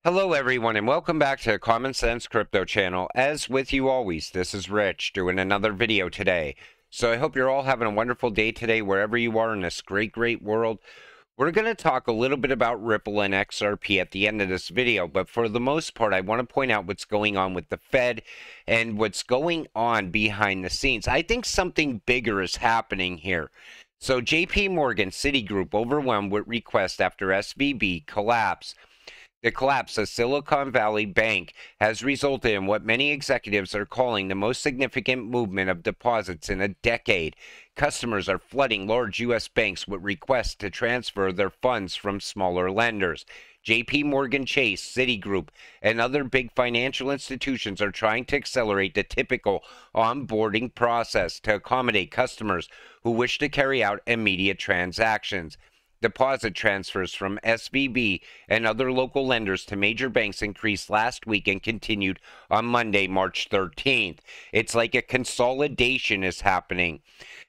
Hello everyone and welcome back to the Common Sense Crypto channel. As with you always, this is Rich doing another video today. So I hope you're all having a wonderful day today wherever you are in this great world. We're going to talk a little bit about Ripple and XRP at the end of this video, but for the most part I want to point out what's going on with the Fed and what's going on behind the scenes. I think something bigger is happening here. So JP Morgan, Citigroup overwhelmed with requests after SVB collapse. The collapse of Silicon Valley Bank has resulted in what many executives are calling the most significant movement of deposits in a decade. Customers are flooding large U.S. banks with requests to transfer their funds from smaller lenders. JP Morgan Chase, Citigroup, and other big financial institutions are trying to accelerate the typical onboarding process to accommodate customers who wish to carry out immediate transactions. Deposit transfers from SVB and other local lenders to major banks increased last week and continued on Monday, March 13th. It's like a consolidation is happening.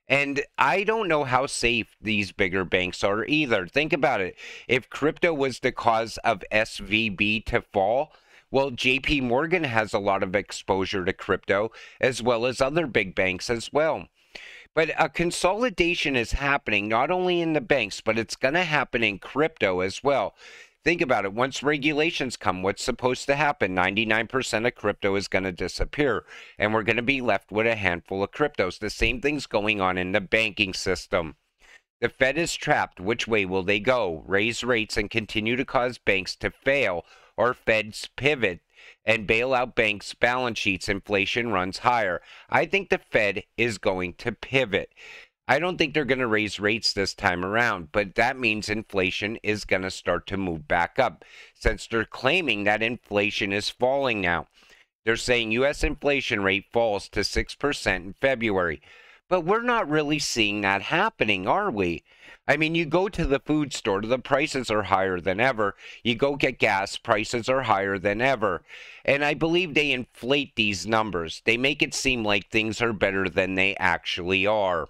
And I don't know how safe these bigger banks are either. Think about it. If crypto was the cause of SVB to fall, well, JP Morgan has a lot of exposure to crypto, as well as other big banks as well. But a consolidation is happening not only in the banks, but it's going to happen in crypto as well. Think about it. Once regulations come, what's supposed to happen? 99% of crypto is going to disappear, and we're going to be left with a handful of cryptos. The same thing's going on in the banking system. The Fed is trapped. Which way will they go? Raise rates and continue to cause banks to fail, or Feds pivot and bail out banks' balance sheets, inflation runs higher. I think the Fed is going to pivot. I don't think they're going to raise rates this time around, but that means inflation is going to start to move back up, since they're claiming that inflation is falling now. They're saying U.S. inflation rate falls to 6% in February. But we're not really seeing that happening, are we? I mean, you go to the food store, the prices are higher than ever. You go get gas, prices are higher than ever. And I believe they inflate these numbers. They make it seem like things are better than they actually are.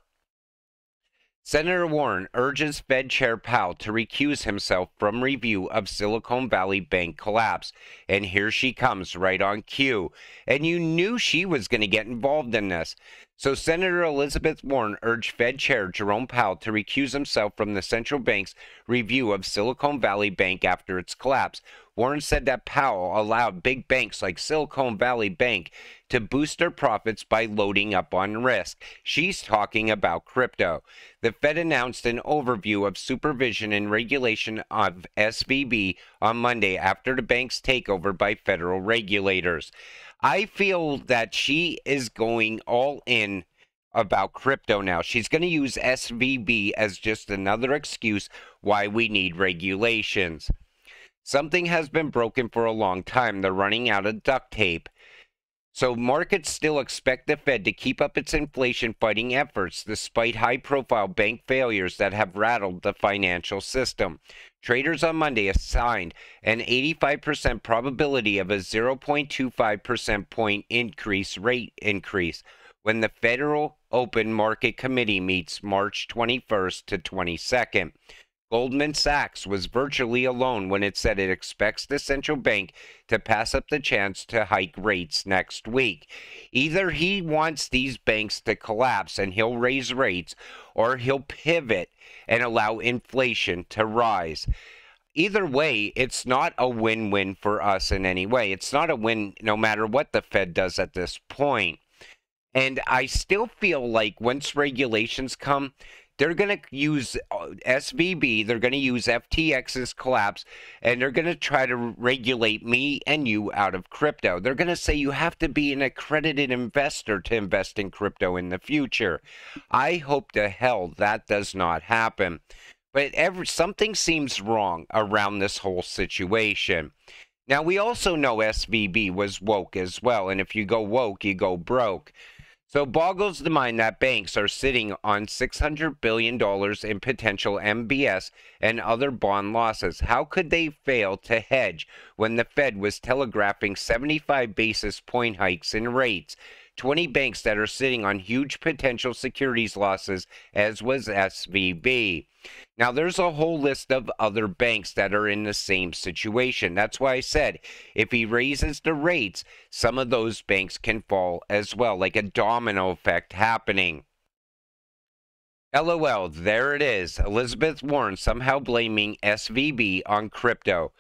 Senator Warren urges Fed Chair Powell to recuse himself from review of Silicon Valley Bank collapse. And here she comes right on cue. And you knew she was going to get involved in this. So Senator Elizabeth Warren urged Fed Chair Jerome Powell to recuse himself from the central bank's review of Silicon Valley Bank after its collapse. Warren said that Powell allowed big banks like Silicon Valley Bank to boost their profits by loading up on risk. She's talking about crypto. The Fed announced an overview of supervision and regulation of SVB on Monday after the bank's takeover by federal regulators. I feel that she is going all in about crypto now. She's going to use SVB as just another excuse why we need regulations. Something has been broken for a long time. They're running out of duct tape. So markets still expect the Fed to keep up its inflation-fighting efforts despite high-profile bank failures that have rattled the financial system. Traders on Monday assigned an 85% probability of a 0.25% point rate increase when the Federal Open Market Committee meets March 21st to 22nd. Goldman Sachs was virtually alone when it said it expects the central bank to pass up the chance to hike rates next week. Either he wants these banks to collapse and he'll raise rates, or he'll pivot and allow inflation to rise. Either way, it's not a win-win for us in any way. It's not a win no matter what the Fed does at this point. And I still feel like once regulations come, they're going to use SVB, they're going to use FTX's collapse, and they're going to try to regulate me and you out of crypto. They're going to say you have to be an accredited investor to invest in crypto in the future. I hope to hell that does not happen. But something seems wrong around this whole situation. Now, we also know SVB was woke as well, and if you go woke, you go broke. So it boggles the mind that banks are sitting on $600 billion in potential MBS and other bond losses. How could they fail to hedge when the Fed was telegraphing 75 basis point hikes in rates? 20 banks that are sitting on huge potential securities losses, as was SVB. Now, there's a whole list of other banks that are in the same situation. That's why I said if he raises the rates, some of those banks can fall as well, like a domino effect happening. LOL, there it is. Elizabeth Warren somehow blaming SVB on crypto.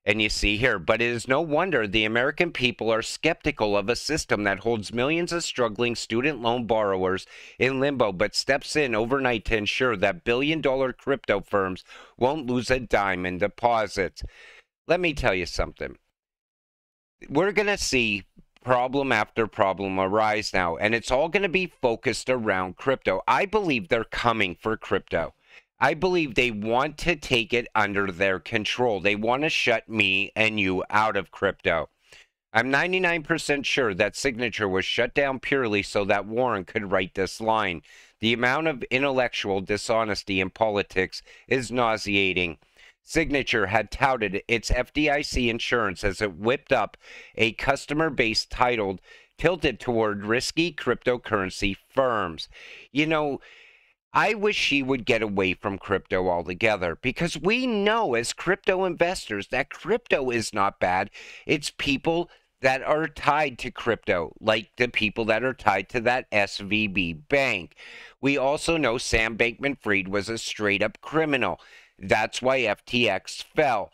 And you see here, but it is no wonder the American people are skeptical of a system that holds millions of struggling student loan borrowers in limbo, but steps in overnight to ensure that billion-dollar crypto firms won't lose a dime in deposits. Let me tell you something. We're going to see problem after problem arise now, and it's all going to be focused around crypto. I believe they're coming for crypto. I believe they want to take it under their control. They want to shut me and you out of crypto. I'm 99% sure that Signature was shut down purely so that Warren could write this line. The amount of intellectual dishonesty in politics is nauseating. Signature had touted its FDIC insurance as it whipped up a customer base tilted toward risky cryptocurrency firms. You know, I wish she would get away from crypto altogether, because we know as crypto investors that crypto is not bad. It's people that are tied to crypto, like the people that are tied to that SVB bank. We also know Sam Bankman-Fried was a straight-up criminal. That's why FTX fell.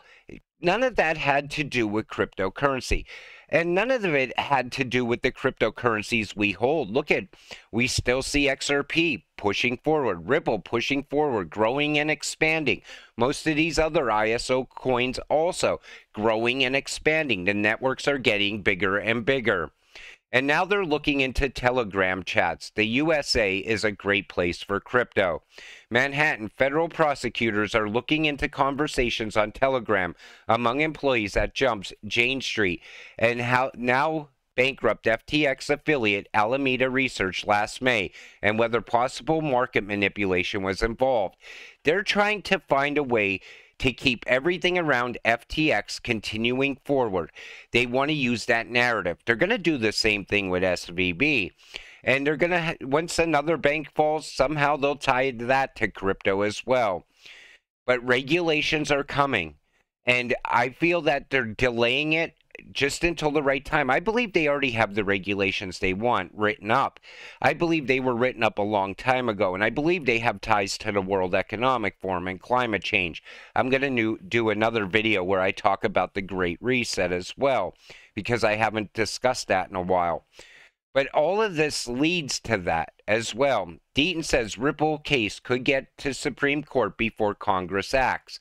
None of that had to do with cryptocurrency. And none of it had to do with the cryptocurrencies we hold. Look at, we still see XRP pushing forward, Ripple pushing forward, growing and expanding. Most of these other ISO coins also growing and expanding. The networks are getting bigger and bigger. And now they're looking into Telegram chats. The USA is a great place for crypto. Manhattan federal prosecutors are looking into conversations on Telegram among employees at Jane Street, and how now bankrupt FTX affiliate Alameda Research last May, and whether possible market manipulation was involved. They're trying to find a way to keep everything around FTX continuing forward. They want to use that narrative. They're going to do the same thing with SVB. And they're going to, once another bank falls, somehow they'll tie that to crypto as well. But regulations are coming. And I feel that they're delaying it just until the right time. I believe they already have the regulations they want written up. I believe they were written up a long time ago, and I believe they have ties to the World Economic Forum and climate change. I'm going to do another video where I talk about the Great Reset as well, because I haven't discussed that in a while. But all of this leads to that as well. Deaton says Ripple case could get to Supreme Court before Congress acts.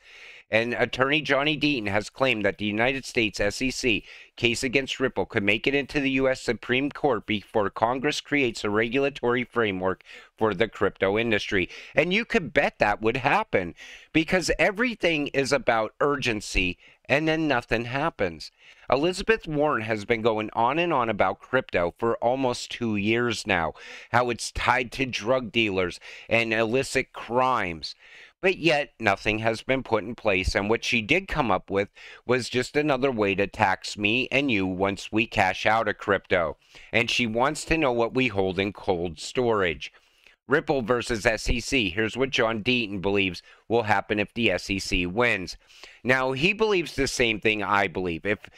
And attorney Johnny Deaton has claimed that the United States SEC case against Ripple could make it into the U.S. Supreme Court before Congress creates a regulatory framework for the crypto industry. And you could bet that would happen, because everything is about urgency, and then nothing happens. Elizabeth Warren has been going on and on about crypto for almost 2 years now, how it's tied to drug dealers and illicit crimes. But yet, nothing has been put in place, and what she did come up with was just another way to tax me and you once we cash out of crypto. And she wants to know what we hold in cold storage. Ripple versus SEC. Here's what John Deaton believes will happen if the SEC wins. Now, he believes the same thing I believe. If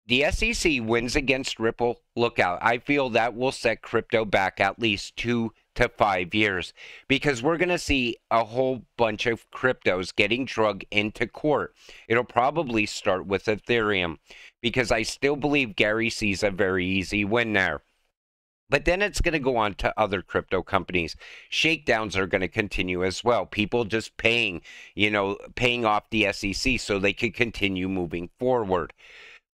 the SEC wins against Ripple, look out. I feel that will set crypto back at least 2 to 5 years, because we're going to see a whole bunch of cryptos getting dragged into court. It'll probably start with Ethereum, because I still believe Gary sees a very easy win there. But then it's going to go on to other crypto companies. Shakedowns are going to continue as well. People just paying off the SEC so they could continue moving forward.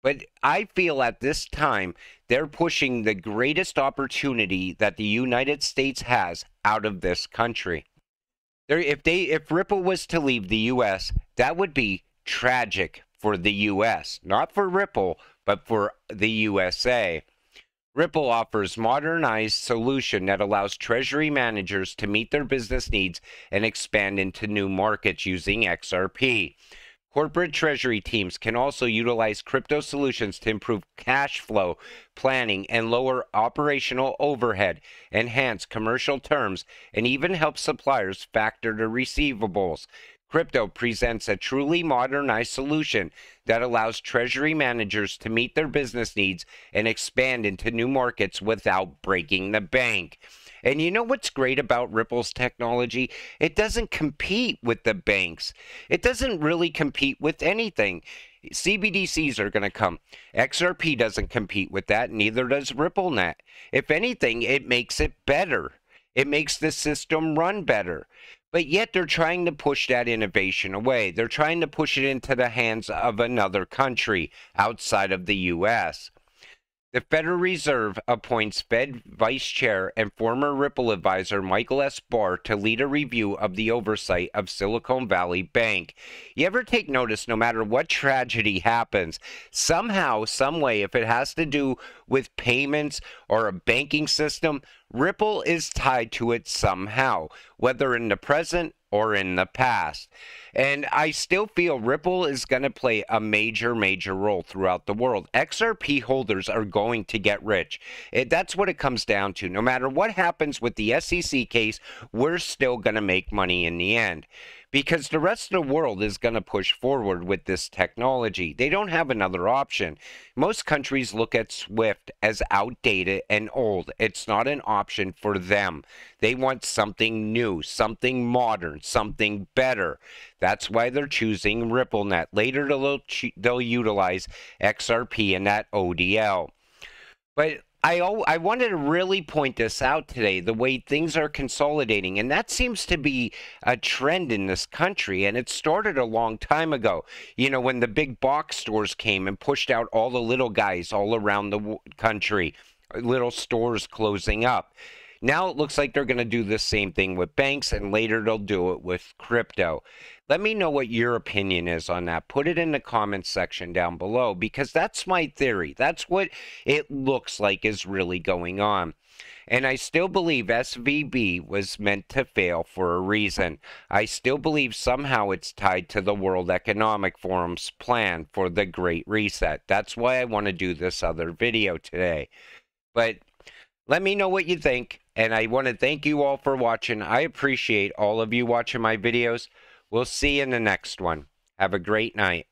But I feel at this time, they're pushing the greatest opportunity that the United States has out of this country. If Ripple was to leave the U.S., that would be tragic for the U.S. Not for Ripple, but for the USA. Ripple offers modernized solution that allows treasury managers to meet their business needs and expand into new markets using XRP. Corporate treasury teams can also utilize crypto solutions to improve cash flow planning and lower operational overhead, enhance commercial terms, and even help suppliers factor the receivables. Crypto presents a truly modernized solution that allows treasury managers to meet their business needs and expand into new markets without breaking the bank. And you know what's great about Ripple's technology? It doesn't compete with the banks. It doesn't really compete with anything. CBDCs are going to come. XRP doesn't compete with that, neither does RippleNet. If anything, it makes it better. It makes the system run better. But yet they're trying to push that innovation away. They're trying to push it into the hands of another country outside of the U.S. The Federal Reserve appoints Fed Vice Chair and former Ripple advisor Michael S. Barr to lead a review of the oversight of Silicon Valley Bank. You ever take notice, no matter what tragedy happens, somehow, some way, if it has to do with payments or a banking system, Ripple is tied to it somehow, whether in the present or in the past. And I still feel Ripple is going to play a major role throughout the world. XRP holders are going to get rich. That's what it comes down to. No matter what happens with the SEC case, we're still going to make money in the end, because the rest of the world is going to push forward with this technology. They don't have another option. Most countries look at SWIFT as outdated and old. It's not an option for them. They want something new, something modern, something better. That's why they're choosing RippleNet. Later, they'll utilize XRP and that ODL. But I wanted to really point this out today, the way things are consolidating. And that seems to be a trend in this country. And it started a long time ago. You know, when the big box stores came and pushed out all the little guys all around the country, little stores closing up. Now it looks like they're going to do the same thing with banks, and later they'll do it with crypto. Let me know what your opinion is on that. Put it in the comments section down below, because that's my theory. That's what it looks like is really going on. And I still believe SVB was meant to fail for a reason. I still believe somehow it's tied to the World Economic Forum's plan for the Great Reset. That's why I want to do this other video today. But let me know what you think, and I want to thank you all for watching. I appreciate all of you watching my videos. We'll see you in the next one. Have a great night.